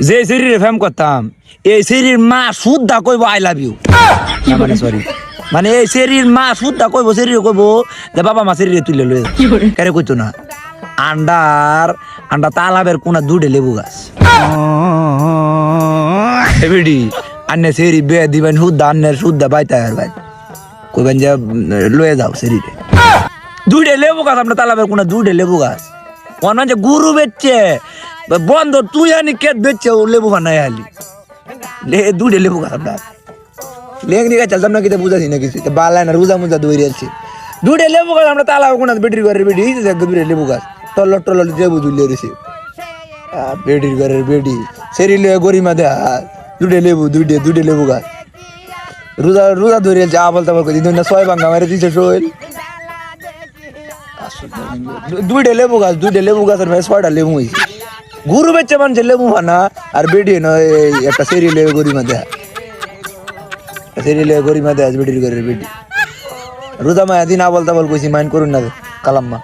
যে শরীরে ফেম করতাম এই শরীর মা শুদ্ধা কইব আই লাভ ইউ মানে সরি মানে এই শরীর মা শুদ্ধা কইব শরীরে কইব যে বাবা মা শরীরে তুলে লয়ে কেরে কইতো না আন্ডা তালাবের কোনা দুডে লেবু গাছ এবিডি আন্নে শরীর বে দিবেন শুদ্ধা আন্নের শুদ্ধা বাইতা আর ভাই কইবেন যে লয়ে যাও শরীরে দুইটা লেবু গাছ আমরা তালাবের কোনা দুইটা লেবু গাছ অন্য যে গুরু বেচছে বন্ধ তুই আনি কে বেচছে ও লেবু বানায় আলি দুইটা লেবু গাছ আমরা লেগ নিয়ে গেছে আমরা কিতে বুঝাছি না কিছু বালা না রোজা মুজা দৌড়ে আছে দুইটা লেবু গাছ আমরা তালাবের কোনা বেটির ঘরের বেটি দুইটা লেবু গাছ টল্লর টল্লর লেবু ঝুলিয়ে রয়েছে বেটির ঘরের বেটি সেরি লয়ে গরিমা দেয়া দুইটা লেবু গাছ রোজা রোজা ধরে যা বলতে বল কই না ছয় ভাঙা মারে দিছে শোল দুইটা লেবু গাছের ভাই ছয়টা লেবু হয়েছে গুরু বেচছে মানুষের লেবু হানা আর বেডি নয় একটা সেরি লেবে গরিমা দেয়া বেটির ঘরের বেটি রোজা মায়া দিন বলতে বল কইছি মাইন্ড করুন না কালাম্মা